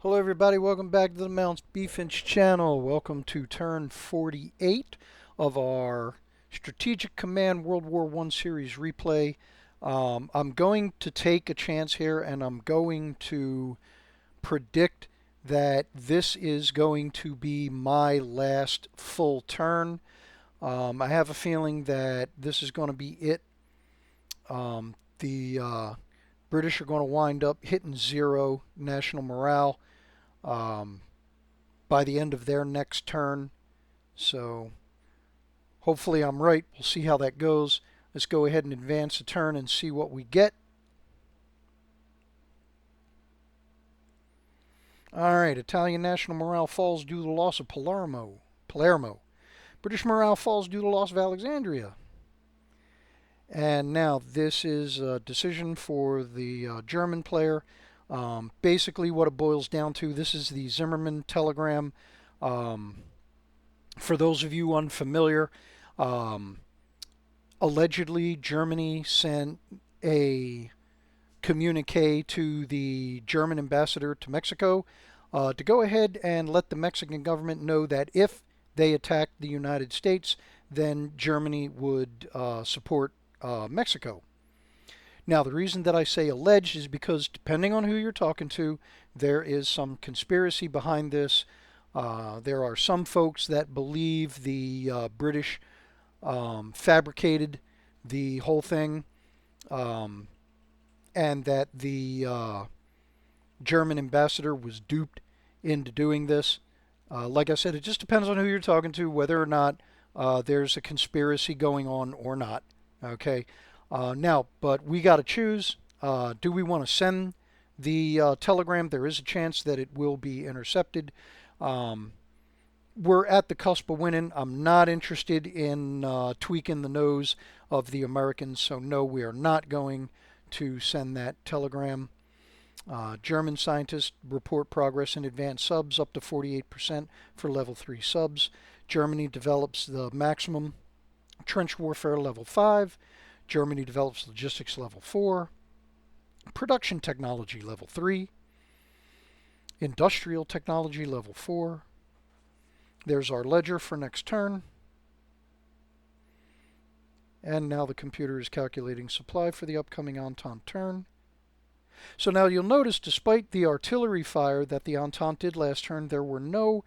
Hello everybody, welcome back to the Malbeefance channel. Welcome to turn 48 of our Strategic Command World War I series replay. I'm going to take a chance here and I'm going to predict that this is going to be my last full turn. I have a feeling that this is going to be it. The British are going to wind up hitting zero national morale um, by the end of their next turn. So hopefully I'm right. We'll see how that goes. Let's go ahead and advance a turn and see what we get. All right, Italian national morale falls due to the loss of Palermo. British morale falls due to the loss of Alexandria. And now this is a decision for the German player. Basically what it boils down to, this is the Zimmerman telegram. For those of you unfamiliar, um, allegedly Germany sent a communique to the German ambassador to Mexico to go ahead and let the Mexican government know that if they attacked the United States, then Germany would support Mexico. Now, the reason that I say alleged is because depending on who you're talking to, there is some conspiracy behind this. There are some folks that believe the British fabricated the whole thing, um, and that the German ambassador was duped into doing this. Like I said, it just depends on who you're talking to, whether or not there's a conspiracy going on or not. Okay. Now, but we got to choose. Do we want to send the telegram? There is a chance that it will be intercepted. Um, we're at the cusp of winning. I'm not interested in tweaking the nose of the Americans, so no, we are not going to send that telegram. German scientists report progress in advanced subs up to 48% for level 3 subs. Germany develops the maximum trench warfare level 5. Germany develops logistics level 4. Production technology level 3. Industrial technology level 4. There's our ledger for next turn. And now the computer is calculating supply for the upcoming Entente turn. So now you'll notice, despite the artillery fire that the Entente did last turn, there were no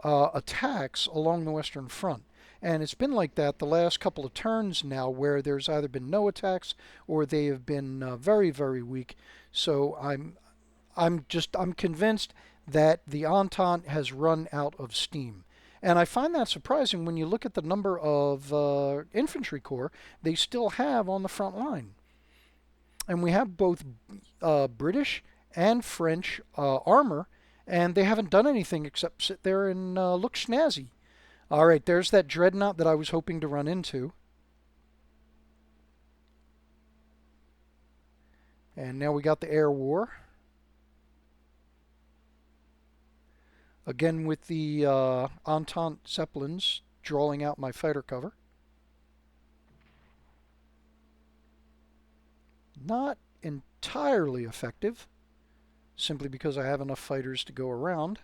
attacks along the Western Front. And it's been like that the last couple of turns now, where there's either been no attacks or they have been very, very weak. So I'm convinced that the Entente has run out of steam. And I find that surprising when you look at the number of infantry corps they still have on the front line. And we have both British and French armor, and they haven't done anything except sit there and look snazzy. All right, there's that dreadnought that I was hoping to run into. And now we got the air war. Again with the Entente Zeppelins drawing out my fighter cover. Not entirely effective, simply because I have enough fighters to go around,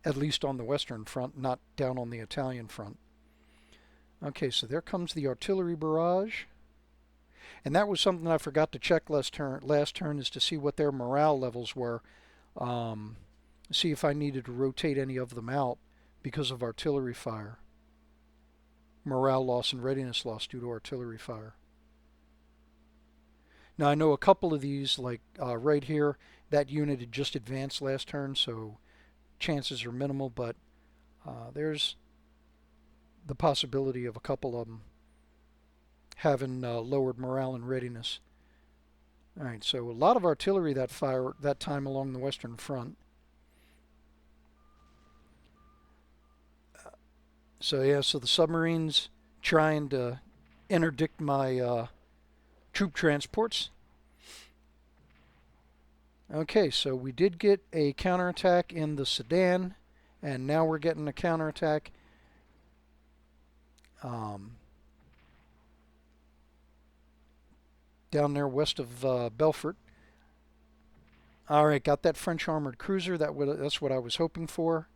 at least on the Western Front, not down on the Italian front. Okay, so there comes the artillery barrage. And that was something I forgot to check last turn is to see what their morale levels were. See if I needed to rotate any of them out because of artillery fire. Morale loss and readiness loss due to artillery fire. Now I know a couple of these, like right here, that unit had just advanced last turn, so chances are minimal, but there's the possibility of a couple of them having lowered morale and readiness. All right, so a lot of artillery that time along the Western Front. So yeah, so the submarines trying to interdict my troop transports. Okay, so we did get a counterattack in the Sudan, and now we're getting a counterattack down there west of Belfort. All right, got that French armored cruiser. That's what I was hoping for.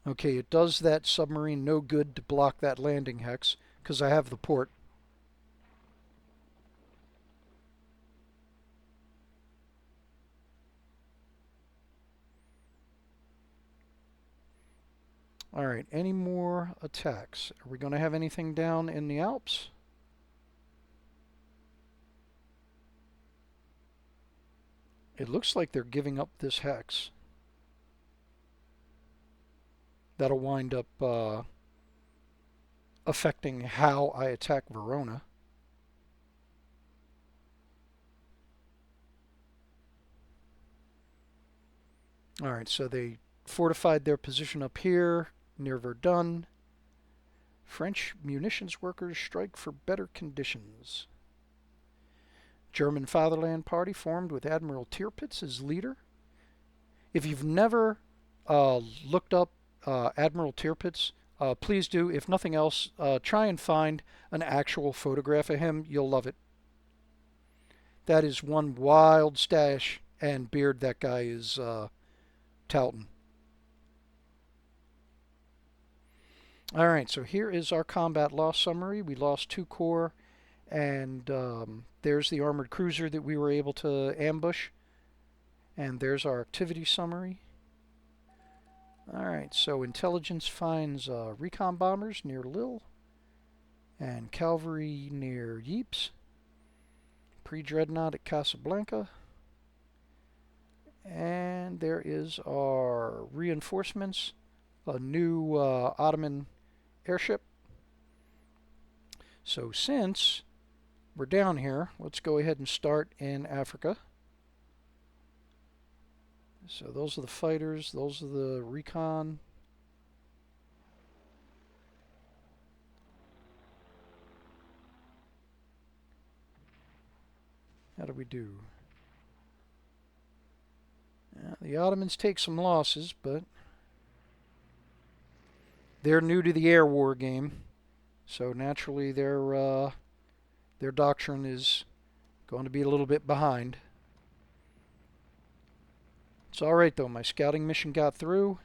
Okay, it does that submarine no good to block that landing hex because I have the port. All right, any more attacks? Are we going to have anything down in the Alps? It looks like they're giving up this hex. That'll wind up affecting how I attack Verona. All right, so they fortified their position up here near Verdun. French munitions workers strike for better conditions. German Fatherland Party formed with Admiral Tirpitz as leader. If you've never looked up Admiral Tirpitz, please do. If nothing else, try and find an actual photograph of him. You'll love it. That is one wild stash and beard that guy is touting. All right, so here is our combat loss summary. We lost 2 corps, and there's the armored cruiser that we were able to ambush. And there's our activity summary. All right, so intelligence finds recon bombers near Lille and cavalry near Ypres. Pre-dreadnought at Casablanca. And there is our reinforcements, a new Ottoman airship. So since we're down here, let's go ahead and start in Africa. So those are the fighters, those are the recon. How do we do? The Ottomans take some losses, but they're new to the air war game, so naturally their doctrine is going to be a little bit behind. It's all right though. My scouting mission got through,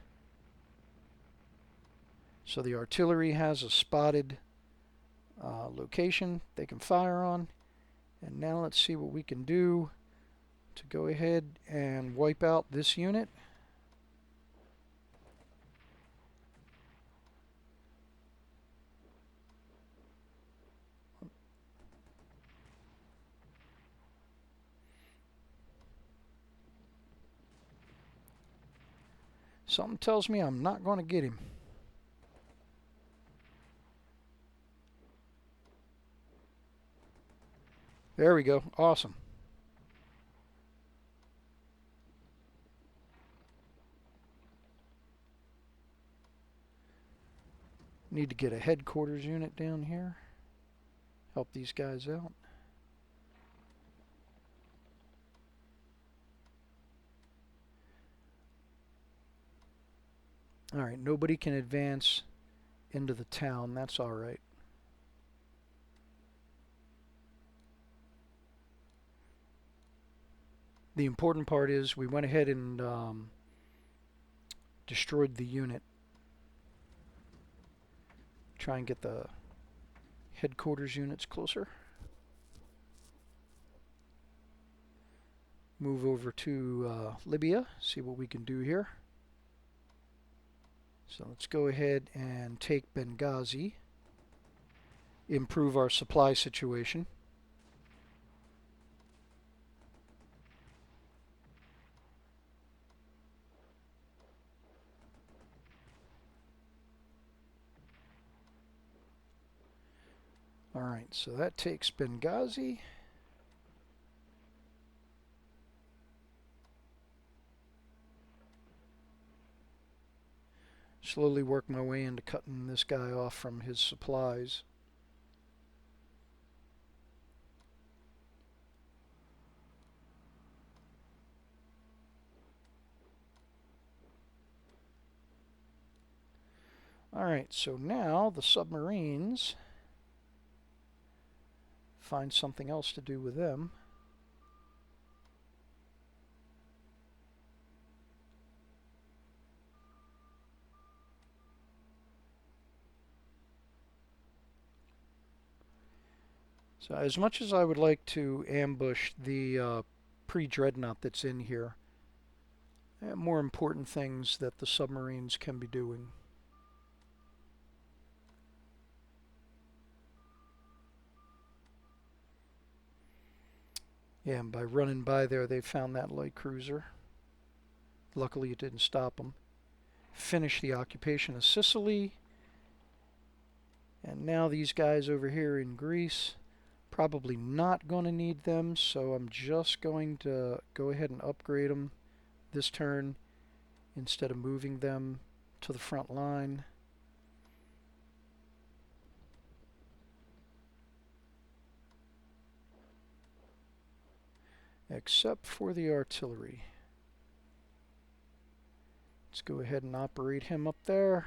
so the artillery has a spotted location they can fire on. And now let's see what we can do to go ahead and wipe out this unit. Something tells me I'm not going to get him. There we go. Awesome. Need to get a headquarters unit down here. Help these guys out. Alright, nobody can advance into the town. That's alright. The important part is we went ahead and destroyed the unit. Try and get the headquarters units closer. Move over to Libya, see what we can do here. So let's go ahead and take Benghazi, improve our supply situation. Alright, so that takes Benghazi. Slowly work my way into cutting this guy off from his supplies. Alright, so now the submarines, find something else to do with them. So as much as I would like to ambush the pre-dreadnought that's in here, there are more important things that the submarines can be doing. Yeah, and by running by there, they found that light cruiser. Luckily, it didn't stop them. Finished the occupation of Sicily. And now these guys over here in Greece, probably not going to need them, so I'm just going to go ahead and upgrade them this turn instead of moving them to the front line. Except for the artillery. Let's go ahead and operate him up there.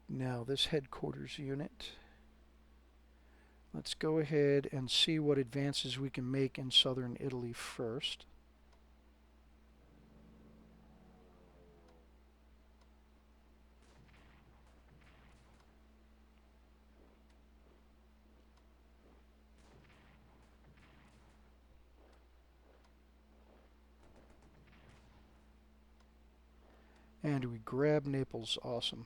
Now this headquarters unit. Let's go ahead and see what advances we can make in southern Italy first. And we grab Naples. Awesome.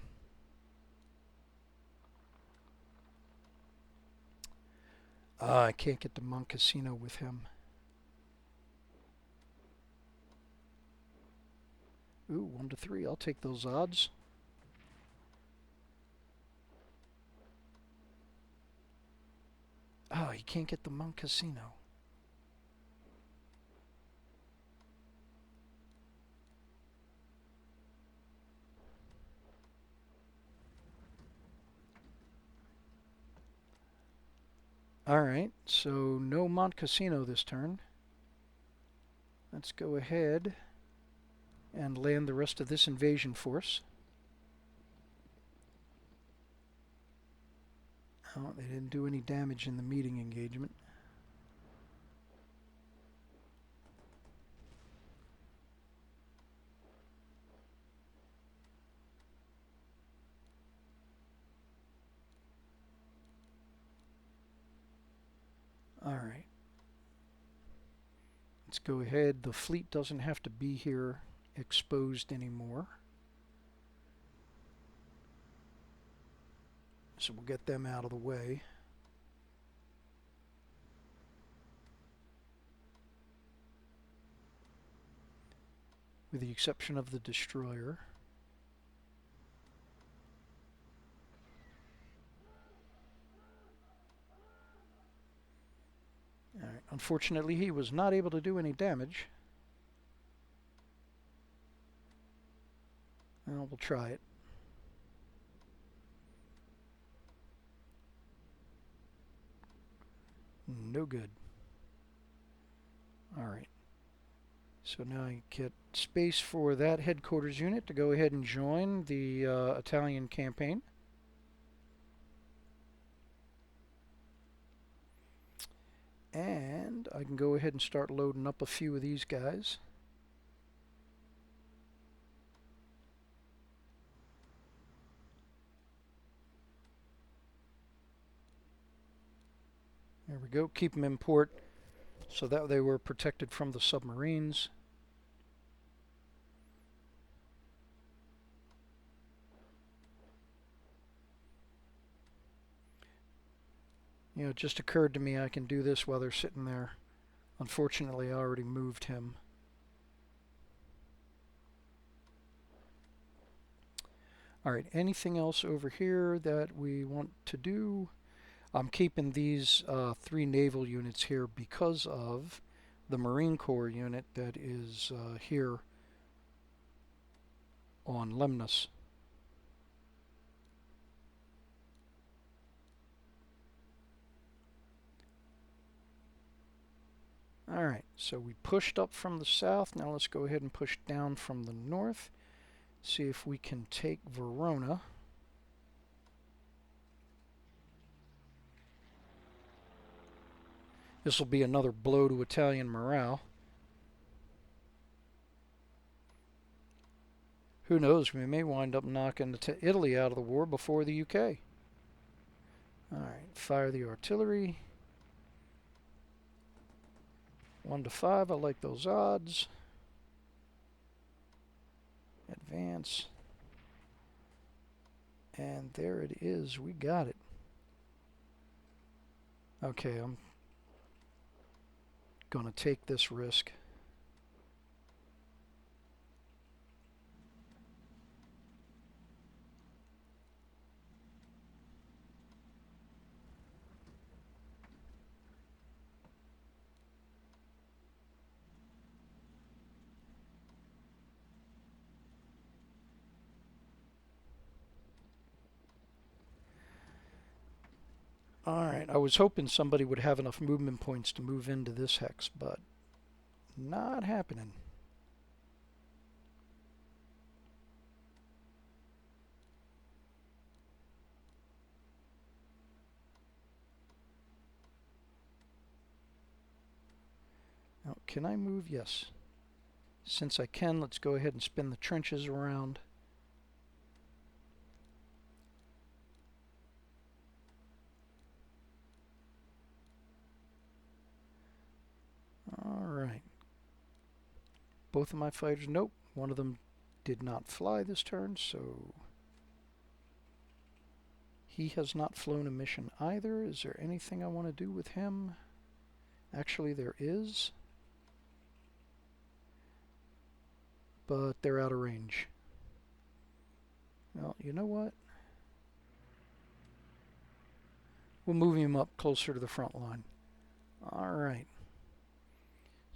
I can't get to Montecasino with him. Ooh, 1-3. I'll take those odds. Oh, you can't get the Montecasino. Alright, so no Montecasino this turn. Let's go ahead and land the rest of this invasion force. Oh, they didn't do any damage in the meeting engagement. Alright. Let's go ahead. The fleet doesn't have to be here exposed anymore. So we'll get them out of the way. With the exception of the destroyer. Alright, unfortunately he was not able to do any damage. Well, we'll try it. No good. Alright. So now I get space for that headquarters unit to go ahead and join the Italian campaign. And I can go ahead and start loading up a few of these guys. There we go. Keep them in port so that they were protected from the submarines. You know, it just occurred to me I can do this while they're sitting there. Unfortunately, I already moved him. Alright, anything else over here that we want to do? I'm keeping these 3 naval units here because of the Marine Corps unit that is here on Lemnos. Alright, so we pushed up from the south. Now let's go ahead and push down from the north. See if we can take Verona. This will be another blow to Italian morale. Who knows? We may wind up knocking Italy out of the war before the UK. All right, fire the artillery. 1 to 5. I like those odds. Advance. And there it is. We got it. Okay, I'm going to take this risk. Alright, I was hoping somebody would have enough movement points to move into this hex, but not happening. Now, can I move? Yes. Since I can, let's go ahead and spin the trenches around. Alright. Both of my fighters, nope. One of them did not fly this turn, so he has not flown a mission either. Is there anything I want to do with him? Actually, there is. But they're out of range. Well, you know what? We'll move him up closer to the front line. Alright.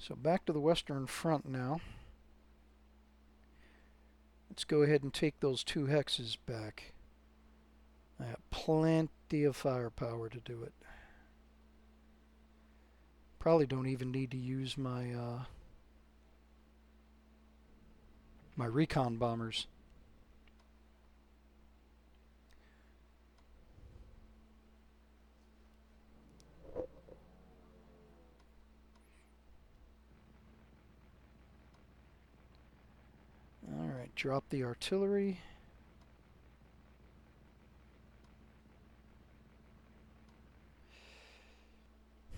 So back to the Western Front now. Let's go ahead and take those 2 hexes back. I have plenty of firepower to do it. Probably don't even need to use my my recon bombers. Alright, drop the artillery.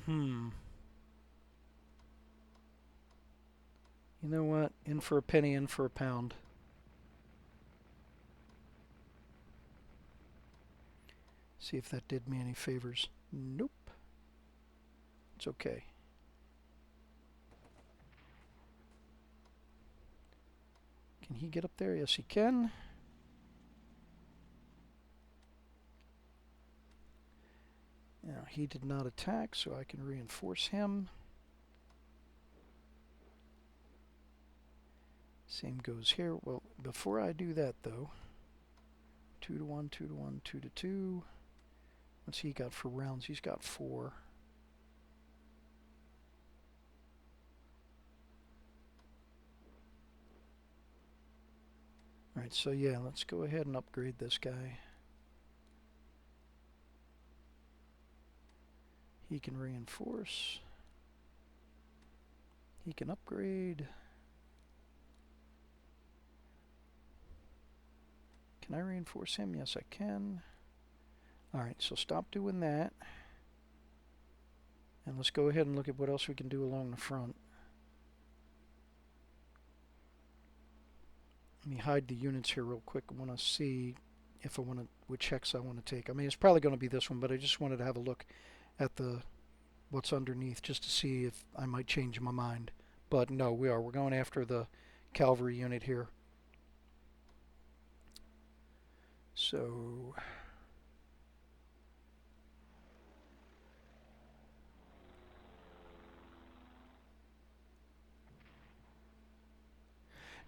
You know what? In for a penny, in for a pound. See if that did me any favors. Nope. It's okay. Can he get up there? Yes, he can. Now, he did not attack, so I can reinforce him. Same goes here. Well, before I do that, though, 2 to 1, 2 to 1, 2 to 2. What's he got for rounds? He's got 4. Alright, so yeah, let's go ahead and upgrade this guy. He can reinforce. He can upgrade. Can I reinforce him? Yes, I can. Alright, so stop doing that. And let's go ahead and look at what else we can do along the front. Let me hide the units here real quick. I want to see if I want to, which hex I want to take. I mean, it's probably going to be this one, but I just wanted to have a look at the what's underneath just to see if I might change my mind. But no, we're going after the cavalry unit here. So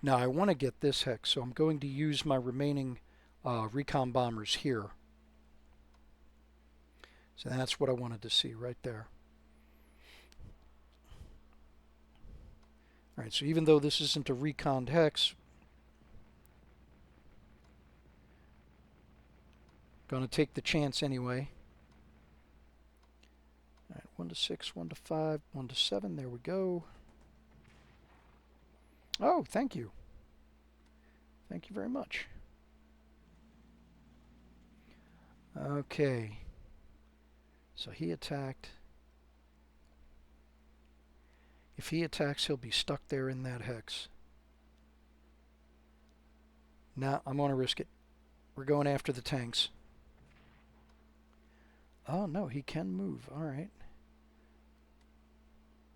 now I want to get this hex, so I'm going to use my remaining recon bombers here. So that's what I wanted to see right there. Alright, so even though this isn't a recon hex, gonna take the chance anyway. Alright, 1 to 6, 1 to 5, 1 to 7, there we go. Oh, thank you. Thank you very much. Okay. So he attacked. If he attacks, he'll be stuck there in that hex. Now, I'm going to risk it. We're going after the tanks. Oh, no, he can move. All right.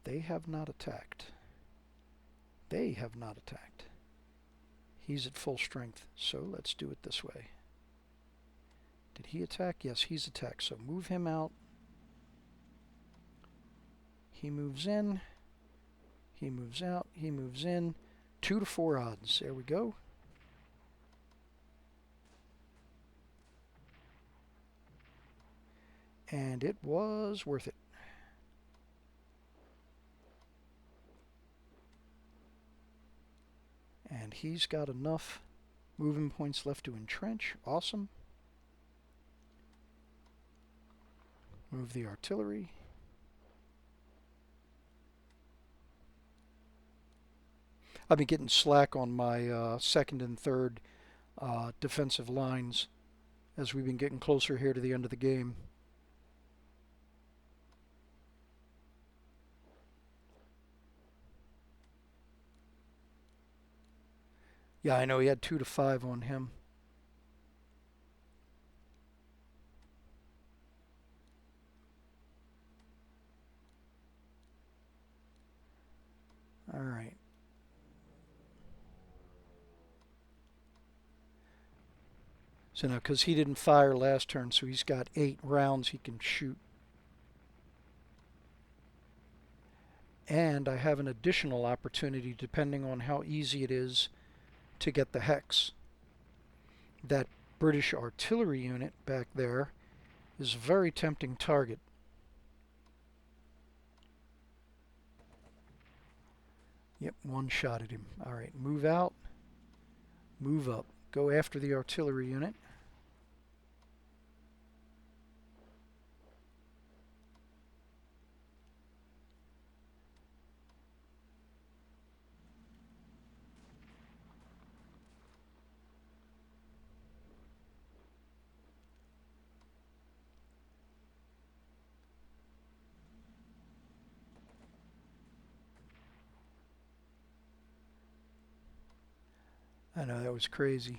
They have not attacked. They have not attacked. He's at full strength, so let's do it this way. Did he attack? Yes, he's attacked, so move him out. He moves in. He moves out. He moves in. 2 to 4 odds. There we go. And it was worth it. And he's got enough movement points left to entrench. Awesome. Move the artillery. I've been getting slack on my second and third defensive lines as we've been getting closer here to the end of the game. Yeah, I know he had 2 to 5 on him. All right. So now, because he didn't fire last turn, so he's got 8 rounds he can shoot. And I have an additional opportunity depending on how easy it is to get the hex. That British artillery unit back there is a very tempting target. Yep, one shot at him. All right, move out, move up. Go after the artillery unit. I know, that was crazy.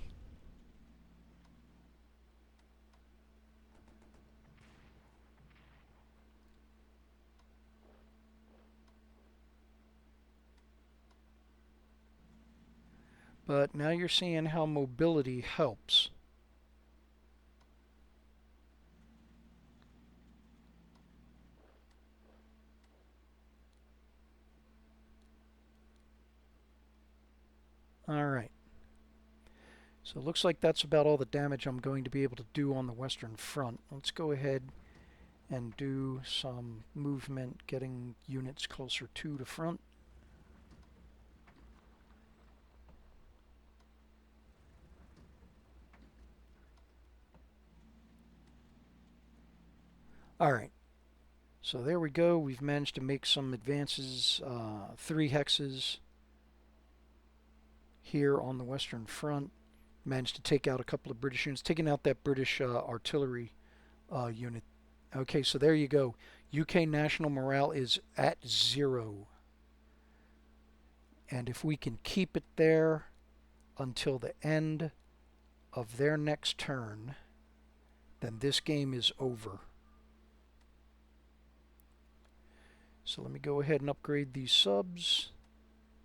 But now you're seeing how mobility helps. All right. So it looks like that's about all the damage I'm going to be able to do on the Western Front. Let's go ahead and do some movement, getting units closer to the front. All right. So there we go. We've managed to make some advances, 3 hexes here on the Western Front. Managed to take out a couple of British units, taking out that British artillery unit. Okay, so there you go. UK national morale is at 0. And if we can keep it there until the end of their next turn, then this game is over. So let me go ahead and upgrade these subs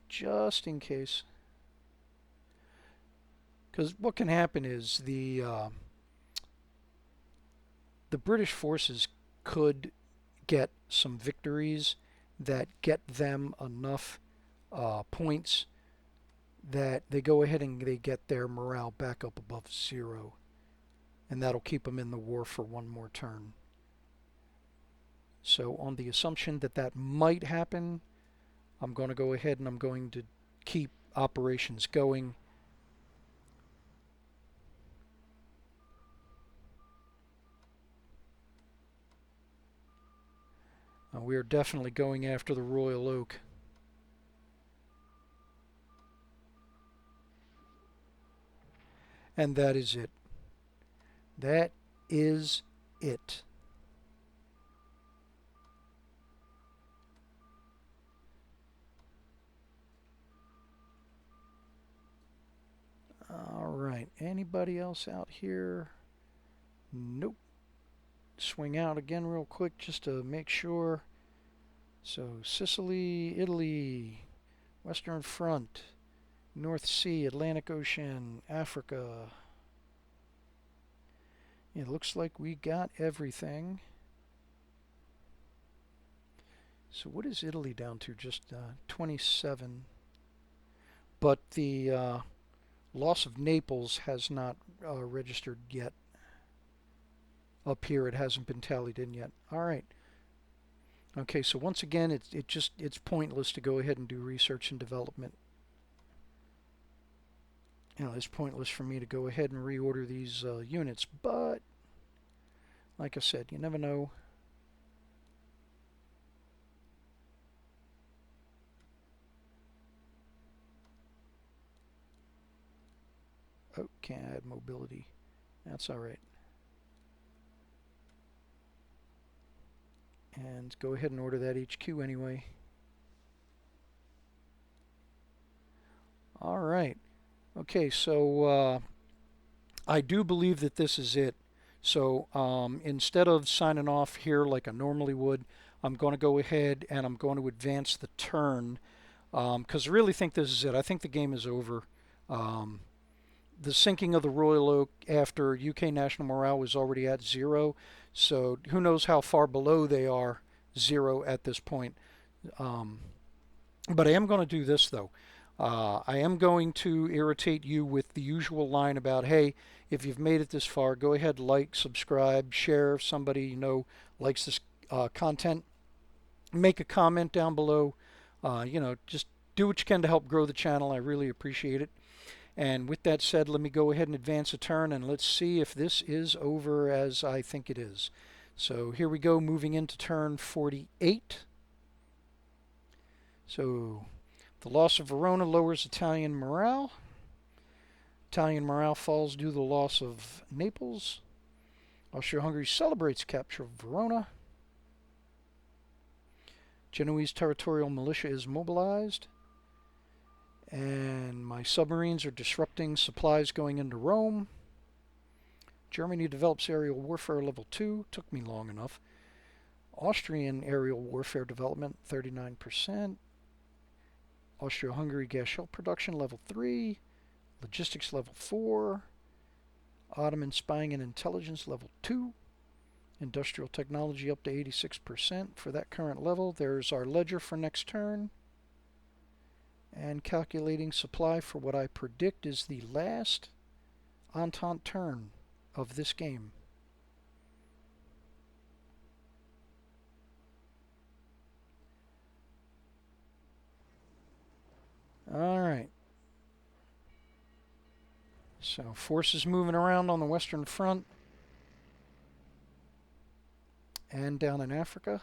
just in case. Because what can happen is the British forces could get some victories that get them enough points that they go ahead and they get their morale back up above 0. And that'll keep them in the war for one more turn. So on the assumption that that might happen, I'm going to go ahead and I'm going to keep operations going. We are definitely going after the Royal Oak. And that is it. That is it. All right. Anybody else out here? Nope. Swing out again real quick just to make sure. So Sicily, Italy, Western Front, North Sea, Atlantic Ocean, Africa. It looks like we got everything. So what is Italy down to? Just 27. But the loss of Naples has not registered yet. Up here, it hasn't been tallied in yet. All right. Okay, so once again, it's pointless to go ahead and do research and development. It's pointless for me to go ahead and reorder these units, but like I said, you never know. Oh, can't add mobility. That's all right. And go ahead and order that HQ anyway. All right. Okay, so I do believe that this is it. So instead of signing off here like I normally would, I'm going to go ahead and I'm going to advance the turn because I really think this is it. I think the game is over. Um, the sinking of the Royal Oak after UK national morale was already at 0, so who knows how far below they are 0 at this point. Um, but I am going to do this though. I am going to irritate you with the usual line about, hey, if you've made it this far, go ahead, like, subscribe, share if somebody you know likes this content. Make a comment down below. Just do what you can to help grow the channel. I really appreciate it. And with that said, let me go ahead and advance a turn and let's see if this is over as I think it is. So here we go, moving into turn 48. So the loss of Verona lowers Italian morale. Italian morale falls due to the loss of Naples. Austria-Hungary celebrates capture of Verona. Genoese territorial militia is mobilized. And my submarines are disrupting supplies going into Rome. Germany develops aerial warfare level 2. Took me long enough. Austrian aerial warfare development 39%. Austria-Hungary gas shell production level 3. Logistics level 4. Ottoman spying and intelligence level 2. Industrial technology up to 86% for that current level. There's our ledger for next turn. And calculating supply for what I predict is the last Entente turn of this game. Alright. So forces moving around on the Western Front and down in Africa.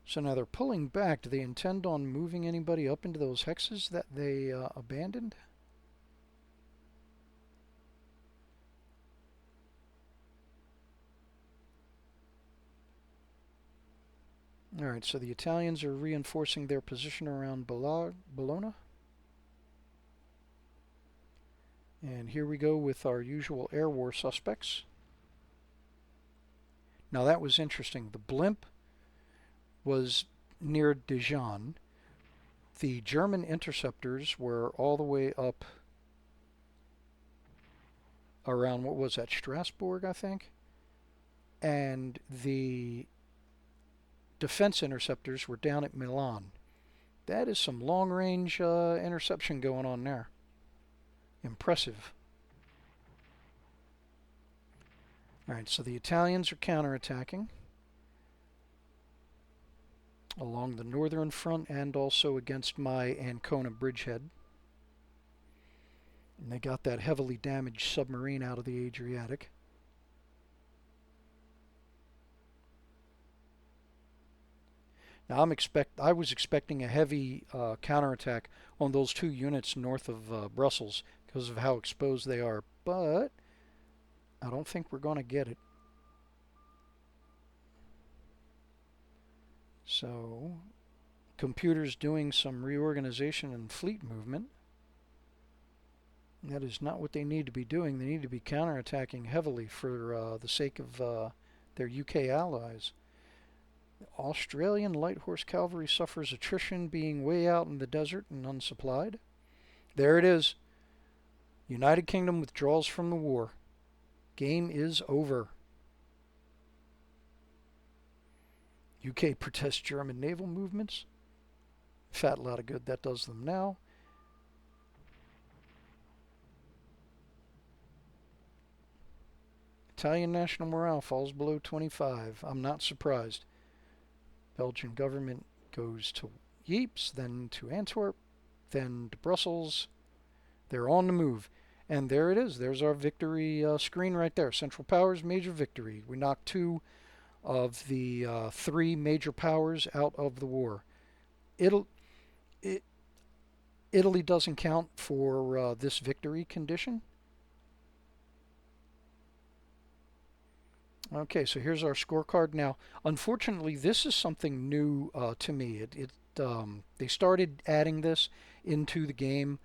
So now they're pulling back. Do they intend on moving anybody up into those hexes that they abandoned? Alright, so the Italians are reinforcing their position around Bologna. And here we go with our usual air war suspects. Now that was interesting. The blimp was near Dijon. The German interceptors were all the way up around, what was that, Strasbourg, I think? And the defense interceptors were down at Milan. That is some long-range interception going on there. Impressive. Alright, so the Italians are counterattacking along the northern front and also against my Ancona bridgehead. And they got that heavily damaged submarine out of the Adriatic. Now I was expecting a heavy counterattack on those two units north of Brussels because of how exposed they are, but I don't think we're going to get it. So, computers doing some reorganization and fleet movement. That is not what they need to be doing. They need to be counterattacking heavily for the sake of their UK allies. Australian light horse cavalry suffers attrition, being way out in the desert and unsupplied. There it is. United Kingdom withdraws from the war. Game is over. UK protests German naval movements. Fat lot of good that does them now. Italian national morale falls below 25. I'm not surprised. Belgian government goes to Ypres, then to Antwerp, then to Brussels. They're on the move. And there it is. There's our victory screen right there. Central Powers, major victory. We knocked two of the three major powers out of the war. It'll, it, Italy doesn't count for this victory condition. Okay, so here's our scorecard now. Unfortunately, this is something new to me. They started adding this into the game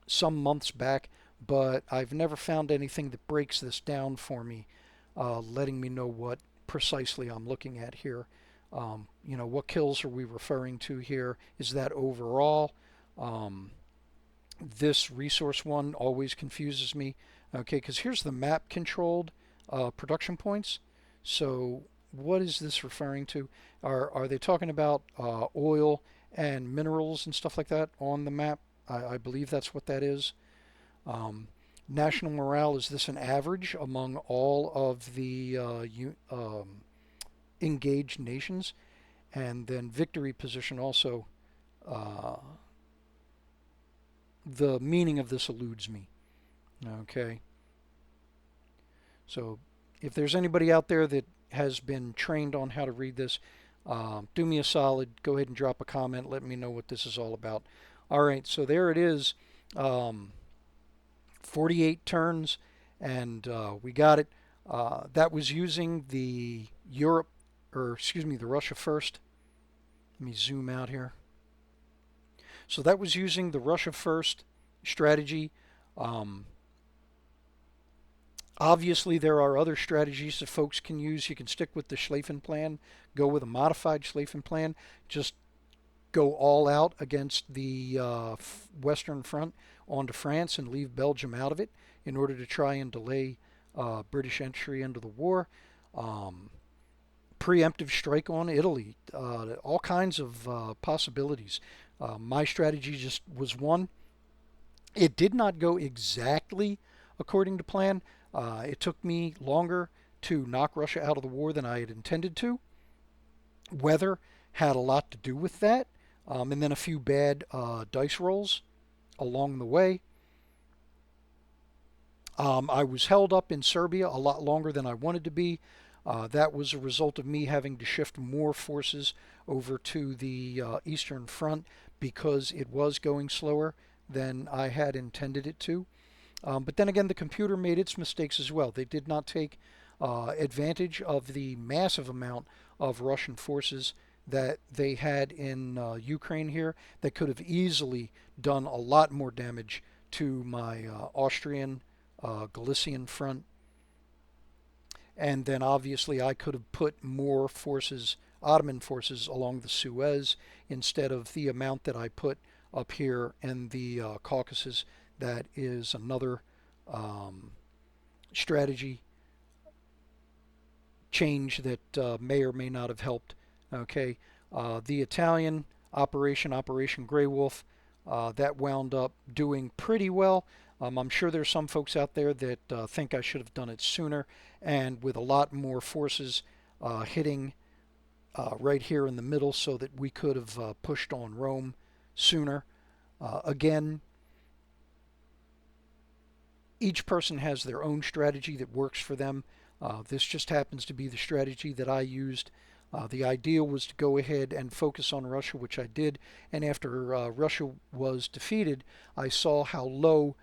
some months back, but I've never found anything that breaks this down for me, letting me know what precisely I'm looking at here. What kills are we referring to here? Is that overall? Um, this resource one always confuses me. Okay, because here's the map controlled production points. So what is this referring to? Are they talking about oil and minerals and stuff like that on the map? I believe that's what that is. Um, National morale, is this an average among all of the engaged nations? And then victory position also, uh, the meaning of this eludes me. Okay. So if there's anybody out there that has been trained on how to read this, do me a solid. Go ahead and drop a comment. Let me know what this is all about. All right, so there it is. Um, 48 turns, and we got it. That was using the the Russia first. Let me zoom out here. So that was using the Russia first strategy. Um, Obviously, there are other strategies that folks can use. You can stick with the Schlafen plan, go with a modified Schlafen plan, just go all out against the Western Front onto France and leave Belgium out of it in order to try and delay British entry into the war. Um, Preemptive strike on Italy, all kinds of possibilities. My strategy just was one. It did not go exactly according to plan. It took me longer to knock Russia out of the war than I had intended to. Weather had a lot to do with that, and then a few bad dice rolls along the way. I was held up in Serbia a lot longer than I wanted to be. That was a result of me having to shift more forces over to the Eastern Front because it was going slower than I had intended it to. But then again, the computer made its mistakes as well. They did not take advantage of the massive amount of Russian forces that they had in Ukraine here that could have easily done a lot more damage to my Austrian Galician front. And then obviously I could have put more forces, Ottoman forces, along the Suez instead of the amount that I put up here in the Caucasus. That is another um, strategy change that may or may not have helped. Okay, the Italian Operation Grey Wolf, that wound up doing pretty well. I'm sure there's some folks out there that think I should have done it sooner and with a lot more forces hitting right here in the middle so that we could have pushed on Rome sooner. Again, each person has their own strategy that works for them. This just happens to be the strategy that I used. The idea was to go ahead and focus on Russia, which I did. And after Russia was defeated, I saw how low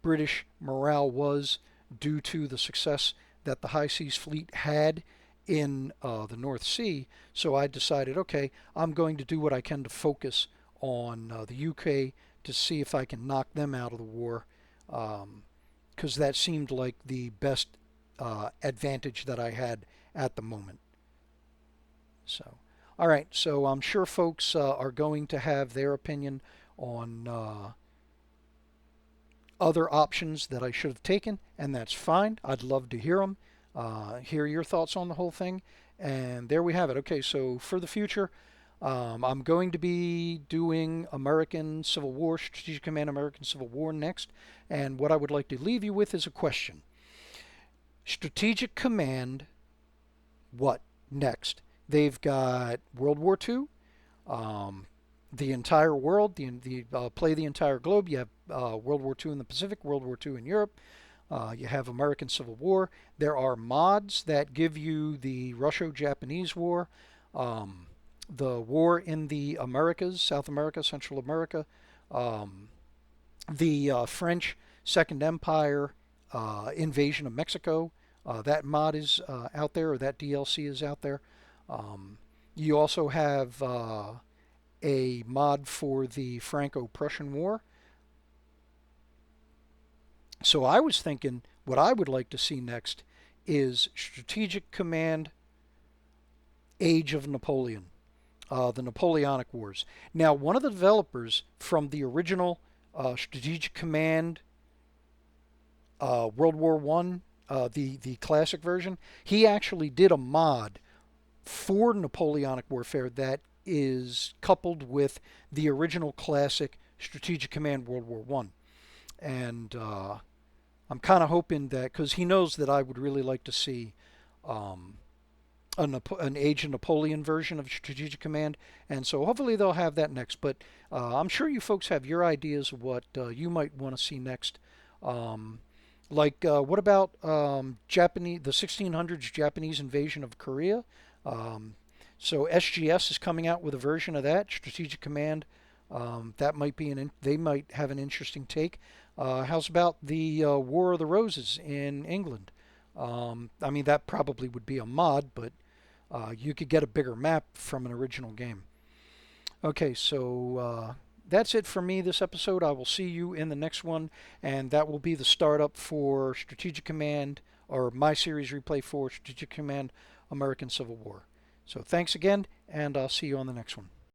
British morale was due to the success that the High Seas Fleet had in the North Sea. So I decided, okay, I'm going to do what I can to focus on the UK to see if I can knock them out of the war, because that seemed like the best advantage that I had at the moment. So, all right. So I'm sure folks are going to have their opinion on other options that I should have taken, and that's fine. I'd love to hear them, hear your thoughts on the whole thing. And there we have it. Okay, so for the future, I'm going to be doing American Civil War, Strategic Command American Civil War next. And what I would like to leave you with is a question. Strategic Command, what next? They've got World War II, um, the entire world, play the entire globe. You have World War II in the Pacific, World War II in Europe. You have American Civil War. There are mods that give you the Russo-Japanese War, um, the war in the Americas, South America, Central America, um, the French Second Empire invasion of Mexico. That mod is out there, or that DLC is out there. Um, you also have a mod for the Franco-Prussian War. So I was thinking what I would like to see next is Strategic Command Age of Napoleon, the Napoleonic Wars. Now, one of the developers from the original Strategic Command World War One, the classic version, he actually did a mod for Napoleonic warfare that is coupled with the original classic Strategic Command World War One, and I'm kind of hoping that because he knows that I would really like to see um, an Age of Napoleon version of Strategic Command, and so hopefully they'll have that next. But I'm sure you folks have your ideas of what you might want to see next. Um, what about the 1600s Japanese invasion of Korea? Um, so SGS is coming out with a version of that Strategic Command. That might be they might have an interesting take. How's about the War of the Roses in England? I mean, that probably would be a mod, but you could get a bigger map from an original game. Okay, so that's it for me this episode. I will see you in the next one, and that will be the startup for Strategic Command, or my series replay for Strategic Command American Civil War. So thanks again, and I'll see you on the next one.